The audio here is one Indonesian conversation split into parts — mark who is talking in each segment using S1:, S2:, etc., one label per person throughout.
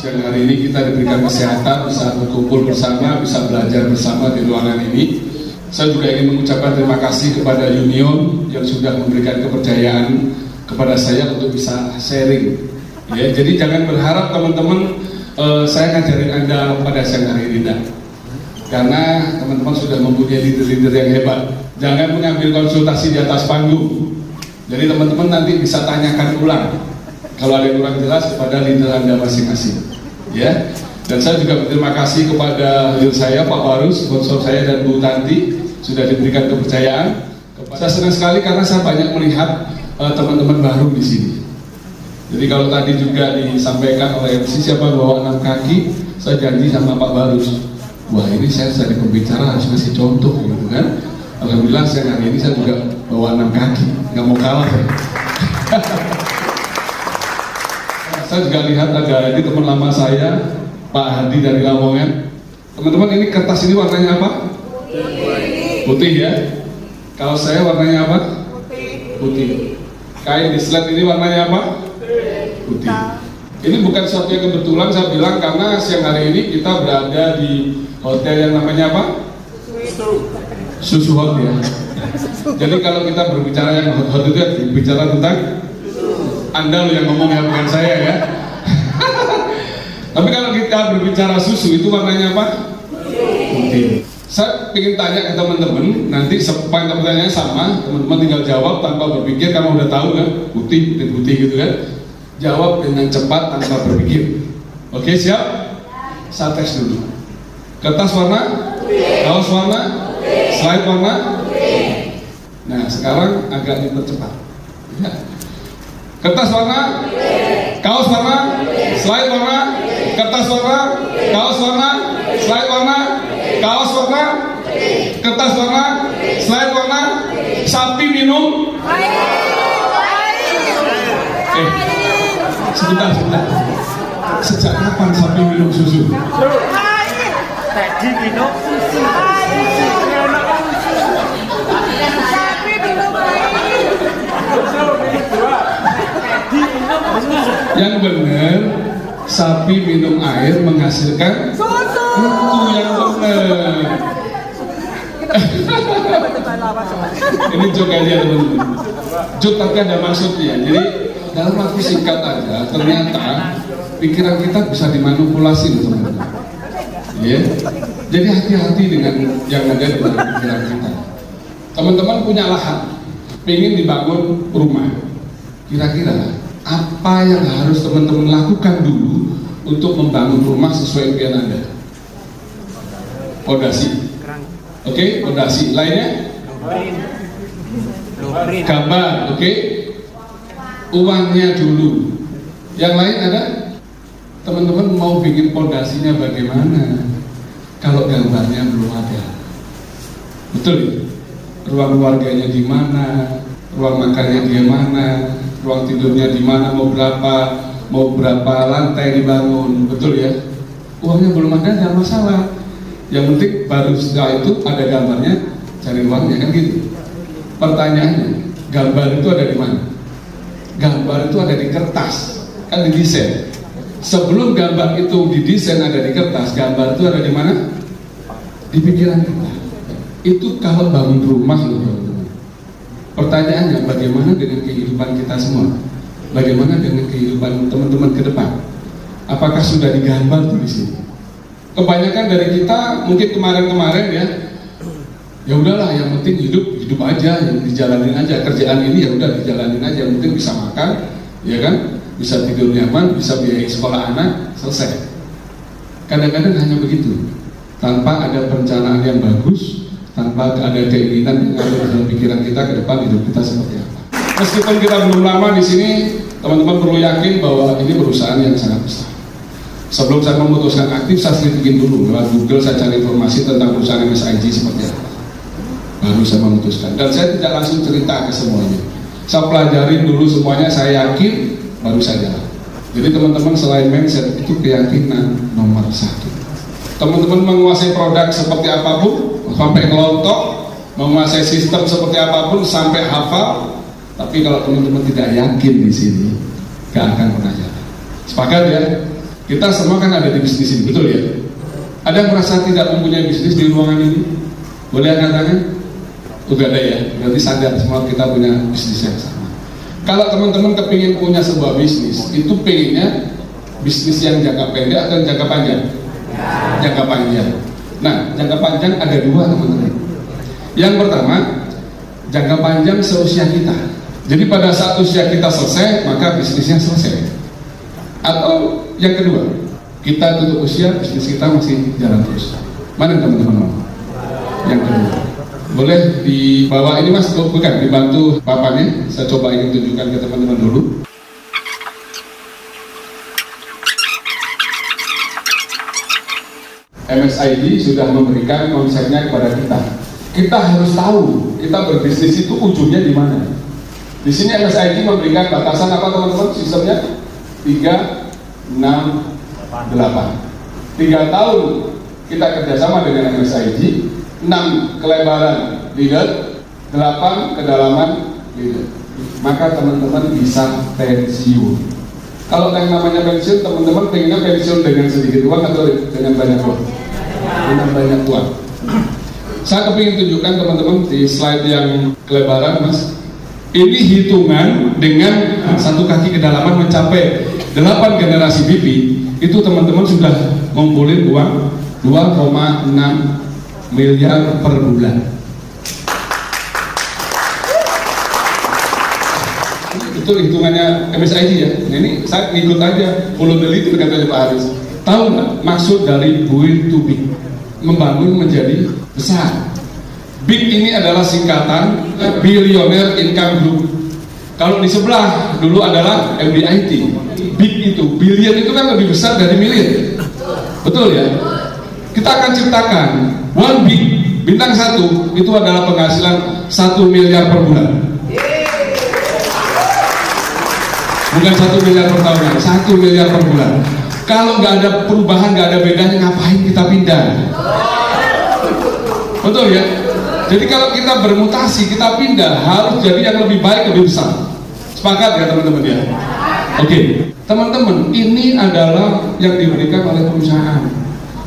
S1: siang hari ini kita diberikan kesehatan, bisa berkumpul bersama, bisa belajar bersama di ruangan ini. Saya juga ingin mengucapkan terima kasih kepada Union yang sudah memberikan kepercayaan kepada saya untuk bisa sharing. Ya, jadi jangan berharap teman-teman saya ngajarin Anda pada siang hari ini, karena teman-teman sudah mempunyai leader-leader yang hebat. Jangan mengambil konsultasi di atas panggung. Jadi teman-teman nanti bisa tanyakan ulang kalau ada yang kurang jelas kepada leader Anda masing-masing, ya. Dan saya juga berterima kasih kepada leader saya, Pak Barus, sponsor saya, dan Bu Tanti sudah diberikan kepercayaan. Saya senang sekali karena saya banyak melihat teman-teman baru di sini. Jadi kalau tadi juga disampaikan oleh MC siapa bawa 6 kaki, saya janji sama Pak Barus, wah ini saya jadi pembicara harus kasih contoh, gitu kan. Alhamdulillah siang hari ini saya juga bawa 6 kaki, nggak mau kalah ya. Saya juga lihat ada di teman lama saya, Pak Hadi dari Lamongan. Teman-teman, ini kertas ini warnanya apa? Putih. Putih ya. Kalau saya warnanya apa? Putih. Putih. Kain di slide ini warnanya apa? Putih. Ini bukan sesuatu yang kebetulan saya bilang, karena siang hari ini kita berada di hotel yang namanya apa? Susu Hot ya. Jadi kalau kita berbicara yang hot itu ya, bicara tentang Anda loh yang ngomong ya, bukan saya ya. Tapi kalau kita berbicara susu itu warnanya apa? Putih. Saya ingin tanya ke teman-teman, nanti pertanyaannya sama, teman-teman tinggal jawab tanpa berpikir, karena udah tahu kan, putih gitu kan. Jawab dengan cepat tanpa berpikir. Oke, siap? Saya tes dulu. Kertas warna? Kaos warna? Slide warna? Nah, sekarang agak dipercepat. Ya. Kertas warna, kaos warna, slide warna, kertas warna, kaos warna, slide warna, kaos warna, kertas warna, slide warna, sapi minum. Sebentar. Sejak kapan sapi minum susu?
S2: Tadi minum susu.
S1: Yang benar, sapi minum air menghasilkan susu. Itu yang benar. Ini joke aja teman-teman. Joke tapi ada maksudnya. Jadi dalam waktu singkat aja, ternyata pikiran kita bisa dimanipulasi, teman-teman. Ya. Jadi hati-hati dengan yang ada di dalam pikiran kita. Teman-teman punya lahan, ingin dibangun rumah. Kira-kira apa yang harus teman-teman lakukan dulu untuk membangun rumah sesuai impian Anda? Fondasi. Oke, fondasi. Lainnya? Gambar, oke. Uangnya dulu. Yang lain ada? Teman-teman mau bikin fondasinya bagaimana? Kalau gambarnya belum ada. Betul ya? Ruang keluarganya di mana? Ruang makannya di mana? Ruang tidurnya di mana, mau berapa lantai dibangun, betul ya? Uangnya belum ada, nggak masalah. Yang penting baru setelah itu ada gambarnya, cari uangnya kan gitu. Pertanyaannya, gambar itu ada di mana? Gambar itu ada di kertas, kan didesain. Sebelum gambar itu didesain ada di kertas, gambar itu ada di mana? Di pikiran kita. Itu kalau bangun rumah loh. Pertanyaannya, bagaimana dengan kehidupan kita semua? Bagaimana dengan kehidupan teman-teman ke depan? Apakah sudah digambar tuh di sini? Kebanyakan dari kita mungkin kemarin-kemarin ya udahlah, yang penting hidup aja, yang dijalanin aja, kerjaan ini ya udah dijalanin aja, yang penting bisa makan, ya kan? Bisa tidur nyaman, bisa biayai sekolah anak, selesai. Kadang-kadang hanya begitu, tanpa ada perencanaan yang bagus, tanpa ada keinginan yang ada dalam pikiran kita ke depan hidup kita seperti apa. Meskipun kita belum lama di sini, teman-teman perlu yakin bahwa ini perusahaan yang sangat besar. Sebelum saya memutuskan aktif, saya selidikin dulu lewat Google, saya cari informasi tentang perusahaan MSIG seperti apa. Baru saya memutuskan, dan saya tidak langsung cerita ke semuanya. Saya pelajarin dulu semuanya, saya yakin, baru saya jalan. Jadi teman-teman, selain mindset, itu keyakinan nomor 1. Teman-teman menguasai produk seperti apapun, sampai kelontok, menguasai sistem seperti apapun sampai hafal, tapi kalau teman-teman tidak yakin di sini, gak akan pernah jalan. Sepakat ya? Kita semua kan ada di bisnis ini, betul ya? Ada yang merasa tidak mempunyai bisnis di ruangan ini? Boleh angkat tangan? Udah ada ya, berarti sadar semua kita punya bisnis yang sama. Kalau teman-teman kepingin punya sebuah bisnis, itu pengennya bisnis yang jangka pendek atau jangka panjang? Jangka panjang. Nah, jangka panjang ada dua teman-teman. Yang pertama, jangka panjang seusia kita. Jadi pada saat usia kita selesai, maka bisnisnya selesai. Atau yang kedua, kita tutup usia, bisnis kita masih jalan terus. Mana teman-teman? Yang kedua. Boleh dibawa ini mas, bukan dibantu papannya. Saya coba ingin tunjukkan ke teman-teman dulu. MSID sudah memberikan konsepnya kepada kita. Kita harus tahu kita berbisnis itu ujungnya di mana. Di sini MSID memberikan batasan apa teman-teman? Sistemnya 3, 6, 8. 3 tahun kita kerjasama dengan MSID. 6 kelebaran leader, 8 kedalaman leader. Maka teman-teman bisa pensiun. Kalau yang namanya pensiun, teman-teman pengennya pensiun dengan sedikit uang atau dengan banyak uang? Dengan banyak uang. Saya kepingin tunjukkan teman-teman di slide yang kelebaran mas. Ini hitungan dengan 1 kaki kedalaman mencapai 8 generasi BP. Itu teman-teman sudah ngumpulin uang 2,6 miliar per bulan. Itu hitungannya MSID ya. Nah, ini saya ngikut aja, follow the leader katanya Pak Haris. Tahu nggak maksud dari build to big? Membangun menjadi besar. Big ini adalah singkatan Billionaire Income Group. Kalau di sebelah dulu adalah MBIT. Big itu, billion itu kan lebih besar dari miliar. Betul ya? Kita akan ciptakan one big bintang 1 itu adalah penghasilan 1 miliar per bulan. Bukan 1 miliar per tahun, 1 miliar per bulan. Kalau nggak ada perubahan, nggak ada bedanya, ngapain kita pindah? Betul ya? Jadi kalau kita bermutasi, kita pindah harus jadi yang lebih baik, lebih besar. Sepakat ya teman-teman ya? Oke, teman-teman, ini adalah yang diberikan oleh perusahaan.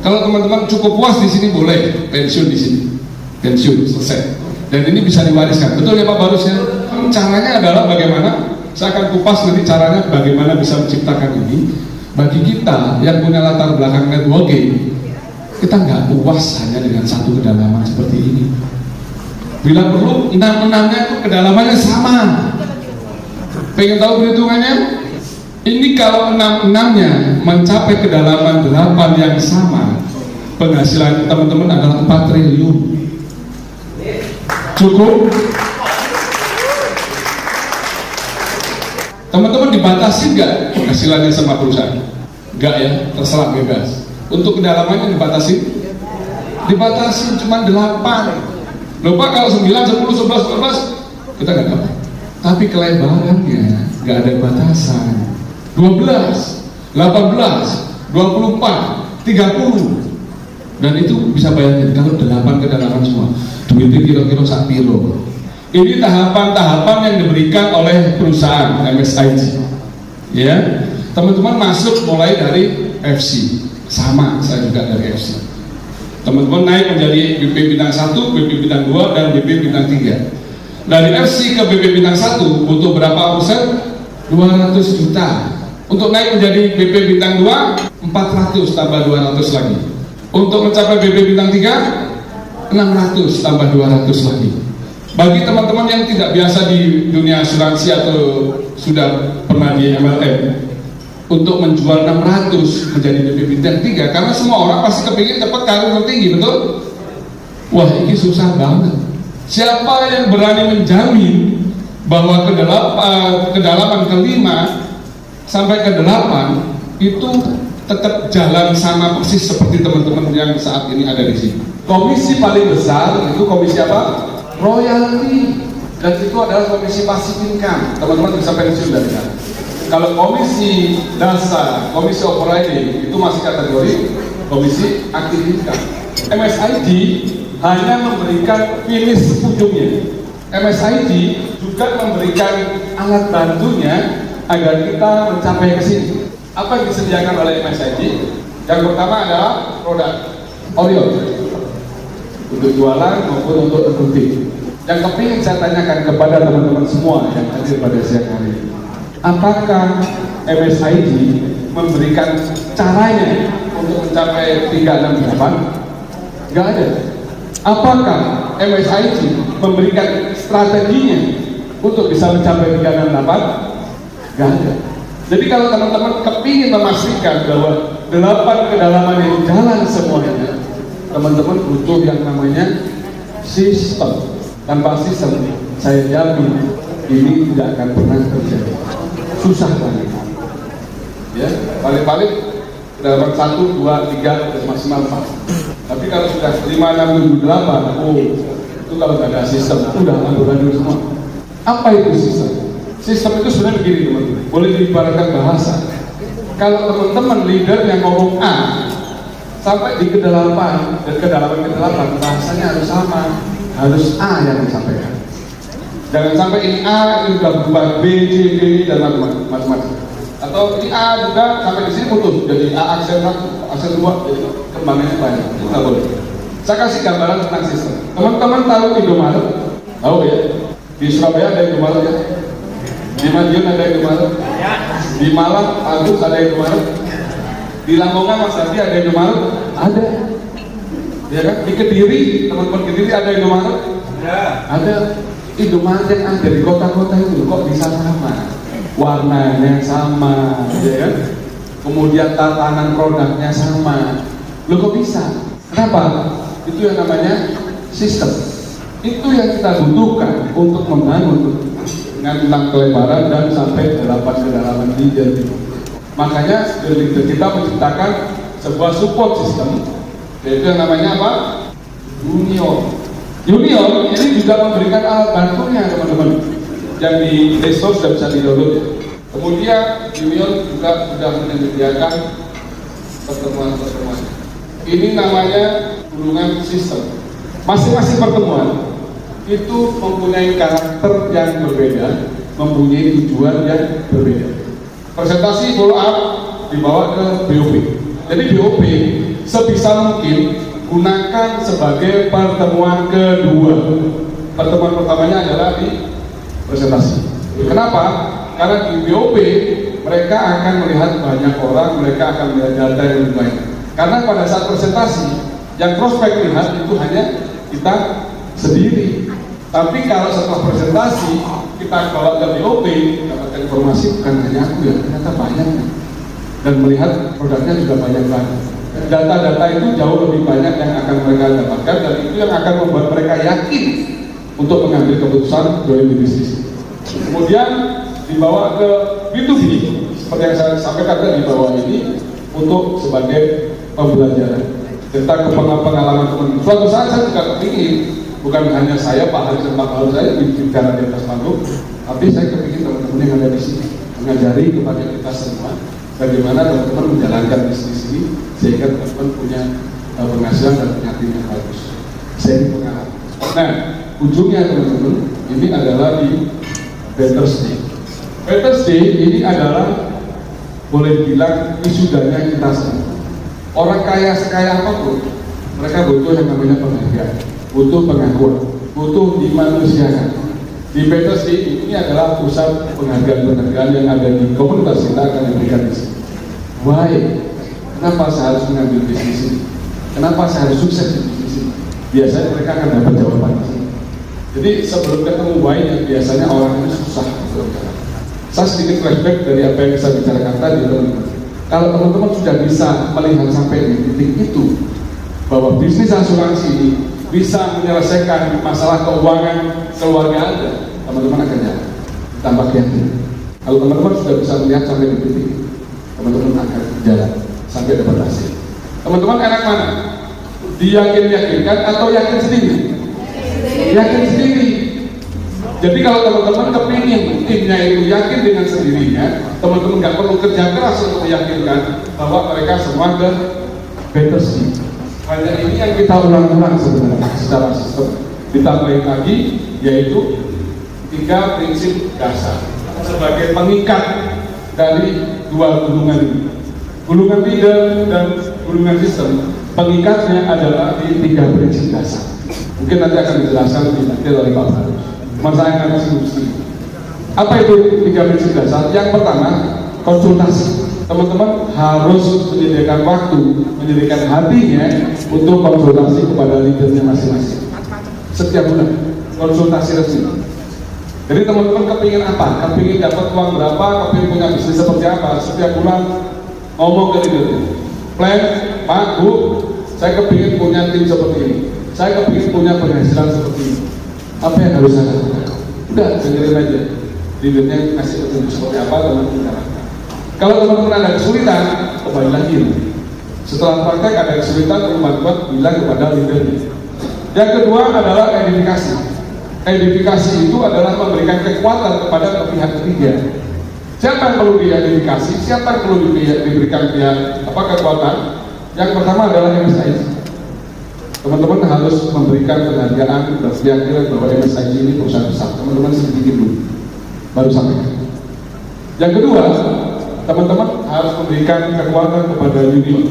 S1: Kalau teman-teman cukup puas di sini boleh pensiun di sini, pensiun selesai. Dan ini bisa diwariskan, betul ya Pak Barusnya? Caranya adalah bagaimana? Saya akan kupas nanti caranya bagaimana bisa menciptakan ini. Bagi kita yang punya latar belakang networking, kita nggak puas hanya dengan 1 kedalaman seperti ini. Bila perlu 6-6-nya itu kedalamannya sama. Pengen tahu perhitungannya? Ini kalau 6-6-nya mencapai kedalaman 8 yang sama, penghasilan teman-teman adalah 4 triliun. Cukup? Teman-teman dibatasi nggak penghasilannya sama perusahaan? Nggak ya, terserah bebas. Untuk kedalamannya dibatasi? Dibatasi cuma 8. Lupa kalau 9, 10, 11, 12 kita nggak dapat. Tapi kelebarannya nggak ada batasan. 12, 18, 24, 30. Dan itu bisa bayangin kalau 8 kedalaman semua. Duitnya kira-kira sak piro. Ini tahapan-tahapan yang diberikan oleh perusahaan MSID. Ya, teman-teman masuk mulai dari FC. Sama, saya juga dari FC. Teman-teman naik menjadi BP bintang 1, BP bintang 2, dan BP bintang 3. Dari FC ke BP bintang 1 butuh berapa persen? 200 juta. Untuk naik menjadi BP bintang 2, 400 tambah 200 lagi. Untuk mencapai BP bintang 3, 600 tambah 200 lagi. Bagi teman-teman yang tidak biasa di dunia asuransi atau sudah pernah di MLM, untuk menjual 600 menjadi BP bintang 3, karena semua orang pasti kepingin dapat karir tertinggi, betul? Wah, ini susah banget. Siapa yang berani menjamin bahwa kedalaman ke-5 sampai ke-8 itu tetap jalan sama persis seperti teman-teman yang saat ini ada di sini? Komisi paling besar itu komisi apa? Royalty. Dan itu adalah komisi passive income. Teman-teman bisa pensiun dari sana. Kalau komisi dasar, komisi overriding itu masih kategori komisi active income. MSID hanya memberikan finish ujungnya. MSID juga memberikan alat bantunya agar kita mencapai ke sini. Apa yang disediakan oleh MSIG? Yang pertama adalah produk Orion untuk jualan maupun untuk recruiting. Yang kepingin saya tanyakan kepada teman-teman semua yang hadir pada siang hari ini, apakah MSIG memberikan caranya untuk mencapai 368? Nggak ada. Apakah MSIG memberikan strateginya untuk bisa mencapai 368? Nggak ada. Jadi kalau teman-teman kepingin memastikan bahwa 8 kedalaman ini jalan semuanya, teman-teman butuh yang namanya sistem. Tanpa sistem, saya jamin ini tidak akan pernah terjadi. Susah banget. Ya, paling-paling kedalaman 1, 2, 3, maksimal 4. Tapi kalau sudah 5, 6, 7, 8, itu kalau nggak ada sistem, udah amburadul semua. Apa itu sistem? Sistem itu sebenarnya begini teman-teman, boleh diibaratkan bahasa. Kalau teman-teman leader yang ngomong A sampai di kedalaman dan kedalaman ke-8, bahasanya harus sama, harus A yang disampaikan. Jangan sampai ini A ini sudah berubah B, C, D dan macam-macam. Atau ini A juga sampai di sini putus, jadi A aksen 1, aksen 2, jadi kembangannya banyak. Itu nggak boleh. Saya kasih gambaran tentang sistem. Teman-teman tahu Indomaret? Tahu ya? Di Surabaya ada Indomaret ya? Di Madiun ada Indomaret? Di Malang, Agus ada Indomaret? Di Lamongan, Mas Adi ada Indomaret? Ada. Ya kan? Di Kediri, teman-teman Kediri ada Indomaret? Ya. Ada. Indomaret yang ada di kota-kota itu kok bisa sama? Warnanya sama, ya kan? Kemudian tatanan produknya sama. Loh kok bisa? Kenapa? Itu yang namanya sistem. Itu yang kita butuhkan untuk membangun tentang kelebaran dan sampai 8 kedalaman leader. Makanya kita menciptakan sebuah support system, yaitu yang namanya apa? Junior. Junior ini juga memberikan alat bantunya teman-teman, yang di Play Store sudah bisa di-download ya. Kemudian Junior juga sudah menyediakan pertemuan-pertemuan. Ini namanya gulungan sistem. Masing-masing pertemuan itu mempunyai karakter yang berbeda, mempunyai tujuan yang berbeda. Presentasi follow up dibawa ke BOP. Jadi BOP sebisa mungkin gunakan sebagai pertemuan kedua. Pertemuan pertamanya adalah di presentasi. Kenapa? Karena di BOP mereka akan melihat banyak orang, mereka akan melihat data yang lebih banyak. Karena pada saat presentasi yang prospek lihat itu hanya kita sendiri. Tapi kalau setelah presentasi kita bawa ke BOP, dapatkan informasi bukan hanya aku ya, ternyata banyak dan melihat produknya juga banyak banget. Data-data itu jauh lebih banyak yang akan mereka dapatkan dan itu yang akan membuat mereka yakin untuk mengambil keputusan join di bisnis. Kemudian dibawa ke B2B seperti yang saya sampaikan tadi di bawah ini untuk sebagai pembelajaran tentang pengalaman teman. Suatu saat saya juga kepingin, bukan hanya saya, Pak Haris dan Pak Paul saya bicara di atas panggung, tapi saya kepingin teman-teman yang ada di sini mengajari kepada kita semua bagaimana teman-teman menjalankan bisnis ini sehingga teman-teman punya penghasilan dan punya tim yang bagus. Saya ini pengalaman. Nah, ujungnya teman-teman ini adalah di Betters Day. Betters Day ini adalah boleh bilang wisudanya kita semua. Orang kaya sekaya apapun, mereka butuh yang namanya penghargaan, butuh pengakuan, butuh dimanusiakan. Di Betters Day ini adalah pusat penghargaan-penghargaan yang ada di komunitas kita akan diberikan di sini. Why? Kenapa saya harus mengambil bisnis ini? Kenapa saya harus sukses di bisnis ini? Biasanya mereka akan dapat jawaban di sini. Jadi sebelum ketemu why yang biasanya orang itu susah untuk berjalan. Saya sedikit flashback dari apa yang saya bicarakan tadi teman-teman. Kalau teman-teman sudah bisa melihat sampai di titik itu bahwa bisnis asuransi ini bisa menyelesaikan masalah keuangan keluarga Anda, teman-teman akan jalan. Tambah yakin. Kalau teman-teman sudah bisa melihat sampai di titik, teman-teman akan jalan sampai dapat hasil. Teman-teman enak mana? Diyakin-yakinkan atau yakin sendiri? Yakin sendiri. Jadi kalau teman-teman kepingin timnya itu yakin dengan sendirinya, teman-teman nggak perlu kerja keras untuk meyakinkan bahwa mereka semua ke Betters Day. Hanya ini yang kita ulang-ulang sebenarnya secara sistem. Ditambahin lagi yaitu 3 prinsip dasar sebagai pengikat dari dua gulungan ini. Gulungan leader dan gulungan sistem, pengikatnya adalah di 3 prinsip dasar. Mungkin nanti akan dijelaskan lebih detail oleh Pak Farus. Masa yang akan diskusi. Apa itu 3 prinsip dasar? Yang pertama, konsultasi. Teman-teman harus menyediakan waktu, menyediakan hatinya untuk konsultasi kepada leadernya masing-masing. Setiap bulan, konsultasi resmi. Jadi teman-teman kepingin apa? Kepingin dapat uang berapa? Kepingin punya bisnis seperti apa? Setiap bulan ngomong ke leadernya. Plan, Pak, Bu, saya kepingin punya tim seperti ini. Saya kepingin punya penghasilan seperti ini. Apa yang harus saya lakukan? Udah, dengerin aja. Leadernya kasih petunjuk seperti apa, teman-teman lakukan. Kalau teman-teman ada kesulitan, kembali lagi. Setelah praktek ada kesulitan, teman-teman bilang kepada leadernya. Yang kedua adalah edifikasi. Edifikasi itu adalah memberikan kekuatan kepada pihak ketiga. Siapa yang perlu diedifikasi? Siapa yang perlu diberikan kekuatan? Yang pertama adalah MSIG. Teman-teman harus memberikan penghargaan dan keyakinan bahwa MSIG ini perusahaan besar. Teman-teman sedikit dulu, baru sampai. Yang kedua, teman-teman harus memberikan kekuatan kepada junior.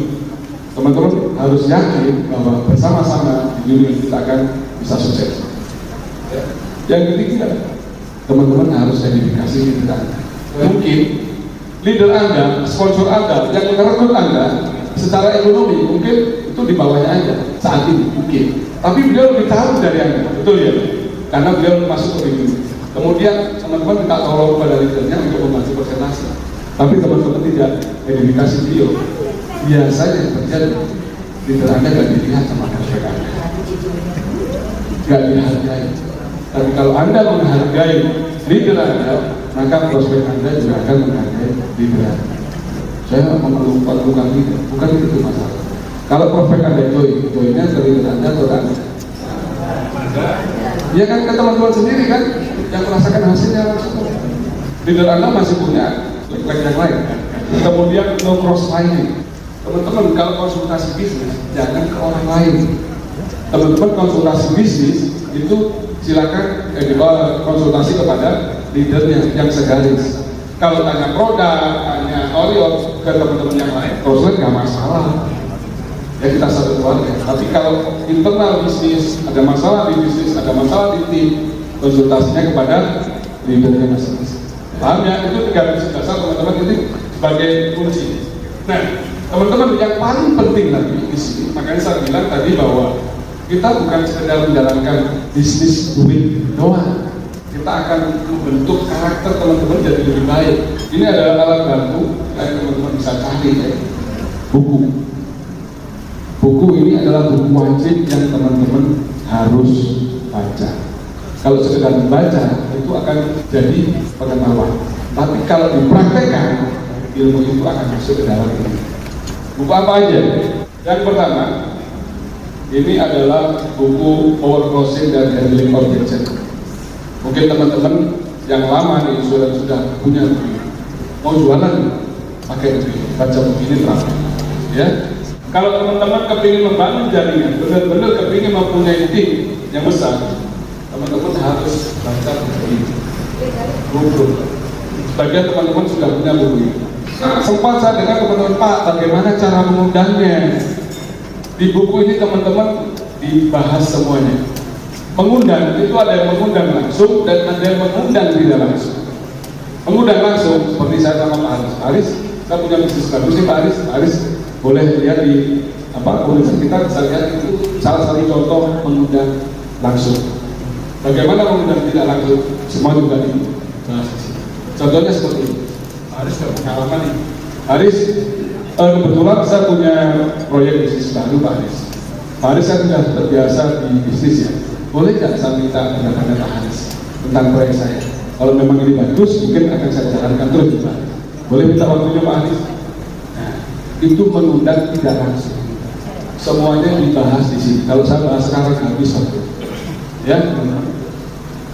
S1: Teman-teman harus yakin bahwa bersama-sama junior kita akan bisa sukses. Yang ketiga, teman-teman harus edifikasi leader Anda. Mungkin leader Anda, sponsor Anda, yang merekrut Anda secara ekonomi mungkin itu di bawahnya Anda saat ini mungkin. Tapi beliau lebih tahu dari Anda, betul ya? Karena beliau masuk ke itu. Kemudian teman-teman minta tolong kepada leadernya untuk membantu presentasi. Tapi teman-teman tidak edifikasi beliau. Biasanya terjadi leader Anda gak dilihat sama prospek Anda, gak dihargai. Tapi kalau Anda menghargai leader Anda, maka prospek Anda juga akan menghargai leader Anda. Saya memerlukan leader, bukan itu masalah. Kalau prospek Anda joinnya ke leader Anda atau Anda? Ya kan, ke teman-teman sendiri kan yang merasakan hasilnya langsung. Leader Anda masih punya leg yang lain. Kemudian no cross lining. Teman-teman kalau konsultasi bisnis jangan ke orang lain. Teman-teman konsultasi bisnis itu silakan konsultasi kepada leadernya yang segaris. Kalau tanya produk, tanya Oreo ke teman-teman yang lain, proses nggak masalah. Ya kita satu keluarga. Tapi kalau internal bisnis ada masalah di bisnis, ada masalah di tim, konsultasinya kepada leadernya masing-masing. Paham ya? Itu 3 prinsip dasar teman-teman ini sebagai kunci. Nah, teman-teman yang paling penting lagi di sini, makanya saya bilang tadi bahwa kita bukan sekedar menjalankan bisnis duit doang. Kita akan membentuk karakter teman-teman jadi lebih baik. Ini adalah alat bantu yang teman-teman bisa cari ya. Buku. Buku ini adalah buku wajib yang teman-teman harus baca. Kalau sekedar membaca itu akan jadi pengetahuan. Tapi kalau dipraktekkan, ilmu itu akan masuk ke dalam ini. Buku apa aja? Yang pertama, ini adalah buku Power Closing dan Handling Objection. Mungkin teman-teman yang lama nih sudah punya buku. Mau jualan, pakai buku, baca buku ini terang. Ya. Kalau teman-teman kepingin membangun jaringan, benar-benar kepingin mempunyai tim yang besar, teman-teman harus baca buku ini. Buku. Sebagian teman-teman sudah punya buku ini. Nah, sempat saya dengar teman-teman, Pak, bagaimana cara mengundangnya? Di buku ini teman-teman dibahas semuanya. Mengundang itu ada yang mengundang langsung dan ada yang mengundang tidak langsung. Mengundang langsung seperti saya sama Pak Haris. Pak Haris, saya punya bisnis bagus nih Pak Haris. Pak Haris boleh lihat di universitas kita, bisa lihat itu salah satu contoh mengundang langsung. Bagaimana mengundang tidak langsung? Semua juga dibahas. Contohnya seperti ini. Pak Haris sudah pengalaman nih. Haris, kebetulan saya punya proyek bisnis baru Pak Haris. Pak Haris kan sudah terbiasa di bisnis ya. Boleh nggak saya minta pendapat Pak Haris tentang proyek saya? Kalau memang ini bagus, mungkin akan saya jalankan terus Pak. Boleh minta waktunya Pak Haris? Nah, itu mengundang tidak langsung. Semuanya dibahas di sini. Kalau saya bahas sekarang habis waktu. Ya,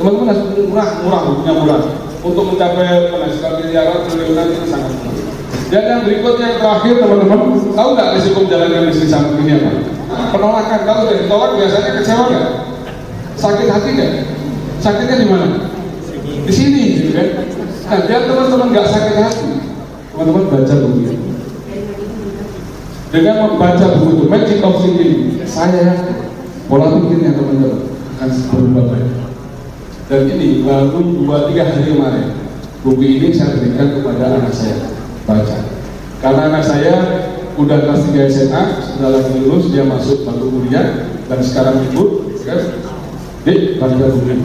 S1: teman-teman harus murah, bukunya murah. Untuk mencapai penghasilan miliaran, triliunan itu sangat murah. Dan yang berikutnya yang terakhir teman-teman, tahu nggak risiko menjalankan bisnis ini apa? Penolakan. Kalau dari tolak biasanya kecewa nggak? Sakit hati nggak? Sakitnya di mana? Di sini, gitu kan? Nah, biar teman-teman nggak sakit hati, teman-teman baca buku ini. Dengan membaca buku itu, Magic of Thinking, saya pola pikirnya teman-teman akan berubah banyak. Dan ini baru 2-3 hari kemarin, buku ini saya berikan kepada anak saya baca. Karena anak saya udah kelas 3 SMA, sudah lagi lulus, dia masuk bangku kuliah dan sekarang libur, kan? Baca buku ini.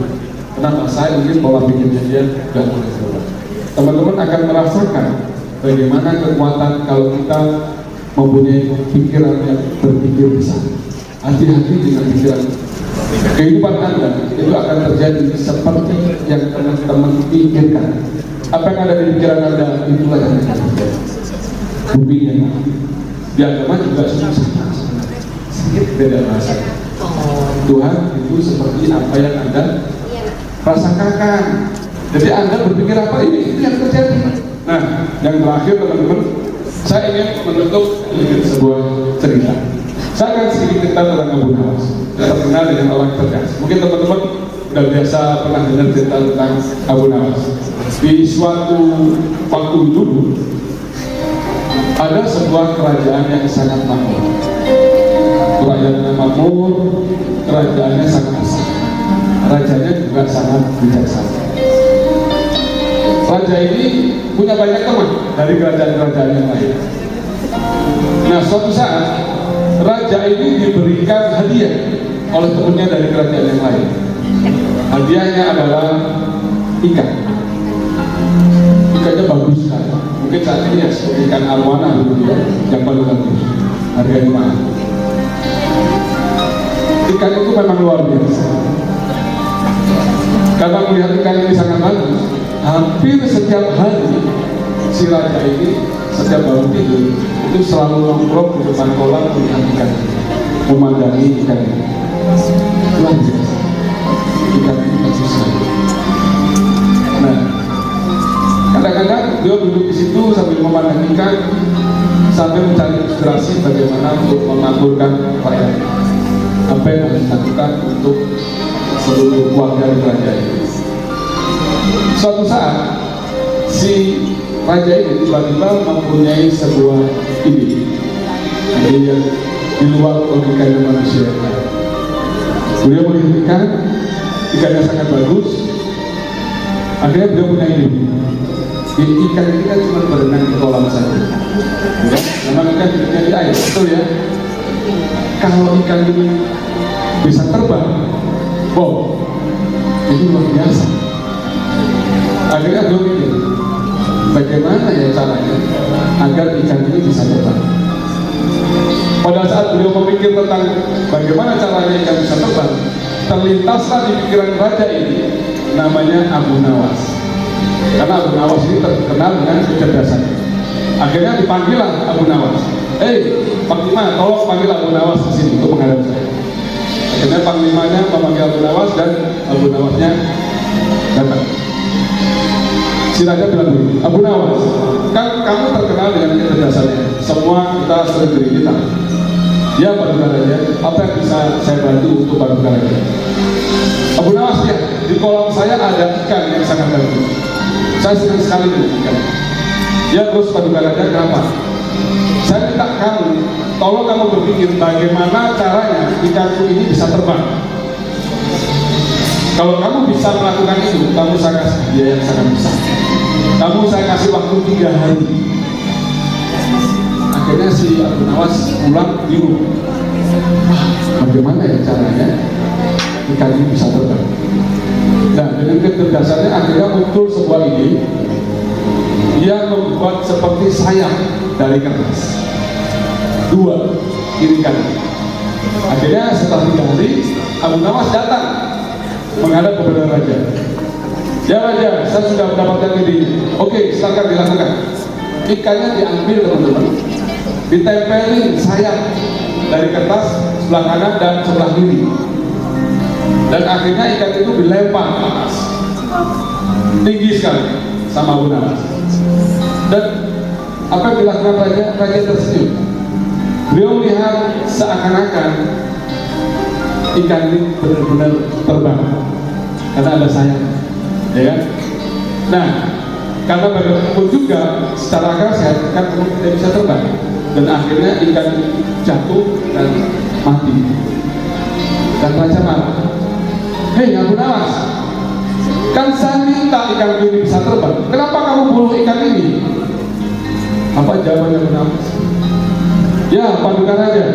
S1: Kenapa? Saya ingin pola pikirnya dia sudah mulai berubah. Teman-teman akan merasakan bagaimana kekuatan kalau kita mempunyai pikiran yang berpikir besar. Hati-hati dengan pikiran. Kehidupan Anda itu akan terjadi seperti yang teman-teman pikirkan. Apa yang ada di pikiran Anda itulah yang akan terjadi. Buktinya di agama juga sama, sedikit beda bahasa. Tuhan itu seperti apa yang Anda rasakan. Jadi Anda berpikir apa ini yang terjadi. Nah, yang terakhir teman-teman, saya ingin menutup dengan sebuah cerita. Saya akan sedikit cerita tentang Abu Nawas, terkenal dengan orang cerdas. Mungkin teman-teman sudah biasa pernah dengar cerita tentang Abu Nawas. Di suatu waktu dulu ada sebuah kerajaan yang sangat makmur. Kerajaannya makmur, kerajaannya sangat besar. Rajanya juga sangat bijaksana. Raja ini punya banyak teman dari kerajaan-kerajaan yang lain. Nah, suatu saat raja ini diberikan hadiah oleh temannya dari kerajaan yang lain. Hadiahnya adalah ikan. Ikannya bagus sekali. Mungkin saat ini ya seperti ikan arwana dulu ya, yang paling bagus. Harganya mahal. Ikan itu memang luar biasa. Karena melihat ikan ini sangat bagus, hampir setiap hari si raja ini setiap bangun tidur itu selalu nongkrong di depan kolam melihat ikan, memandangi ikan ini. Luar biasa. Ikan ini bagus sekali. Nah, kadang-kadang dia duduk di situ sambil memandang ikan, sambil mencari inspirasi bagaimana untuk memakmurkan rakyat. Apa yang harus dilakukan untuk seluruh keluarga di kerajaan ini. Suatu saat si raja ini tiba-tiba mempunyai sebuah ide yang di luar logikanya manusia. Beliau melihat ikannya sangat bagus. Akhirnya beliau punya ide. Ikan ini kan cuma berenang di kolam saja, ya? Memang ikan hidupnya di air, betul ya? Kalau ikan ini bisa terbang, wow, itu luar biasa. Akhirnya beliau mikir, bagaimana ya caranya agar ikan ini bisa terbang. Pada saat beliau memikir tentang bagaimana caranya ikan bisa terbang, terlintaslah di pikiran raja ini namanya Abu Nawas. Karena Abu Nawas ini terkenal dengan kecerdasannya. Akhirnya dipanggillah Abu Nawas. Panglima, tolong panggil Abu Nawas ke sini untuk menghadap saya. Akhirnya panglimanya memanggil Abu Nawas dan Abu Nawasnya datang. Si raja bilang begini, Abu Nawas, kan kamu terkenal dengan kecerdasannya. Semua kita sering kita. Ya, Paduka Raja, apa yang bisa saya bantu untuk Paduka Raja? Abu Nawas, ya, di kolam saya ada ikan yang sangat bagus. Saya senang sekali dengan ikan. Ya, terus Paduka Raja, kenapa? Saya minta kamu, tolong kamu berpikir bagaimana caranya ikanku ini bisa terbang. Kalau kamu bisa melakukan itu, kamu saya kasih biaya yang sangat besar. Kamu saya kasih waktu 3 hari. Akhirnya si Abu Nawas pulang bingung. Bagaimana ya caranya ikan ini bisa terbang? Dan dengan kecerdasannya akhirnya muncul sebuah ide. Dia membuat seperti sayap dari kertas, 2 kiri kanan. Akhirnya setelah 3 hari Abu Nawas datang menghadap kepada raja. Ya Raja, saya sudah mendapatkan ide. Oke, silakan dilakukan. Ikannya diambil teman-teman, ditempelin sayap dari kertas sebelah kanan dan sebelah kiri, dan akhirnya ikan itu dilempar ke atas tinggi sekali sama Abu Nawas. Dan apa yang dilakukan raja? Raja tersenyum. Beliau melihat seakan-akan ikan ini benar-benar terbang karena ada sayap, ya kan? Nah, Karena bagaimanapun juga secara akal sehat kan kamu tidak bisa terbang, dan akhirnya ikan jatuh dan mati. Dan raja marah, hei Abu Nawas, kan saya minta ikan ini bisa terbang, kenapa kamu bunuh ikan ini? Apa jawabannya Abu Nawas? Ya Paduka Raja,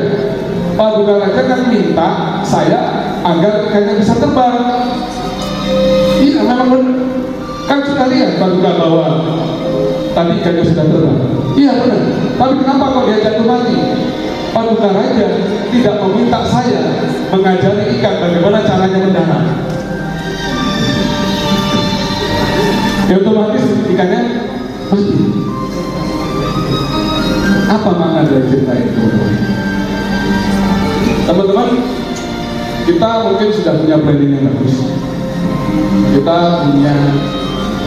S1: Paduka Raja kan minta saya agar ikannya bisa terbang. Iya memang benar. Kan sudah lihat Paduka bahwa tadi ikannya sudah terbang. Iya benar. Tapi kenapa kok dia jatuh mati? Paduka Raja tidak meminta saya mengajari ikan bagaimana caranya mendarat. Ya otomatis ikannya mati. Apa makna dari cerita itu? Teman-teman, kita mungkin sudah punya planning yang bagus. Kita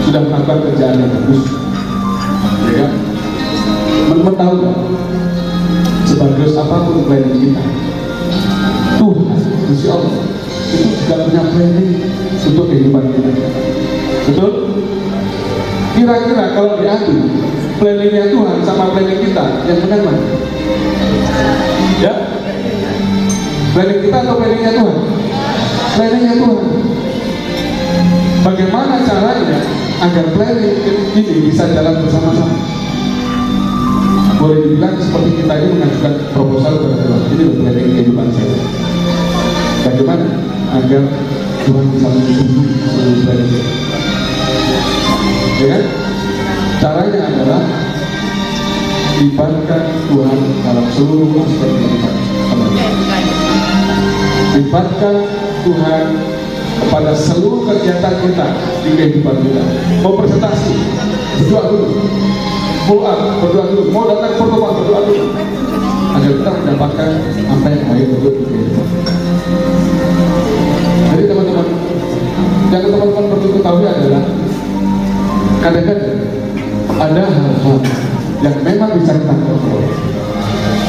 S1: sudah melakukan kerjaan yang bagus, ya kan? Teman-teman tahu kan, sebagus apapun planning kita, Tuhan, Gusti Allah itu juga punya planning untuk kehidupan kita. Betul? Kira-kira kalau diadu planningnya Tuhan sama planning kita, yang benar mana? Ya? Planning kita atau planningnya Tuhan? Planningnya Tuhan. Bagaimana caranya agar planning ini bisa jalan bersama-sama? Boleh dibilang seperti kita ini mengajukan proposal kepada Tuhan. Ini loh planning kehidupan saya. Bagaimana agar Tuhan bisa mendukung seluruh planning? Ya kan? Caranya adalah libatkan Tuhan dalam seluruh aspek kehidupan. Libatkan Tuhan kepada seluruh kegiatan kita di kehidupan kita. Mau presentasi, berdoa dulu. Pull up, berdoa dulu. Mau datang pertemuan, berdoa dulu. Agar kita mendapatkan apa yang baik untuk kehidupan. Jadi teman-teman, yang teman-teman perlu ketahui adalah kadang-kadang ada hal-hal yang memang bisa kita kontrol,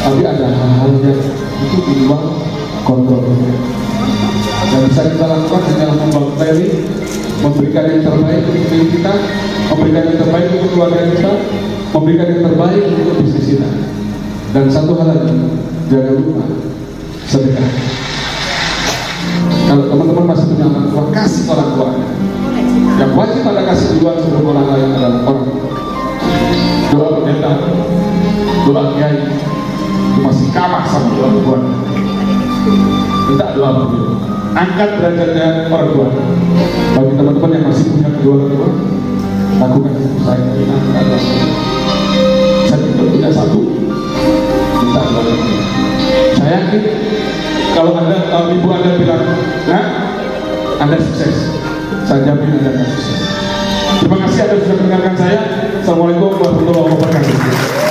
S1: tapi ada hal-hal yang itu di luar kontrol kita. Dan bisa kita lakukan hanya membuat planning, memberikan yang terbaik untuk diri kita, memberikan yang terbaik untuk keluarga kita, memberikan yang terbaik untuk bisnis kita. Dan satu hal lagi, jangan lupa sedekah. Kalau teman-teman masih punya orang tua, kasih orang tua. Yang wajib pada kasih duluan sebelum orang lain adalah orang tua. Doa pendeta, doa kiai, itu masih kalah sama doa tua. Minta doa begitu. Angkat derajatnya orang tua. Bagi teman-teman yang masih punya kedua orang tua, lakukan itu. Saya tidak satu, minta doa. Saya yakin kalau ibu Anda bilang, nah, Anda sukses. Saya jamin Anda akan sukses. Terima kasih Anda sudah mendengarkan saya. Assalamualaikum warahmatullahi wabarakatuh.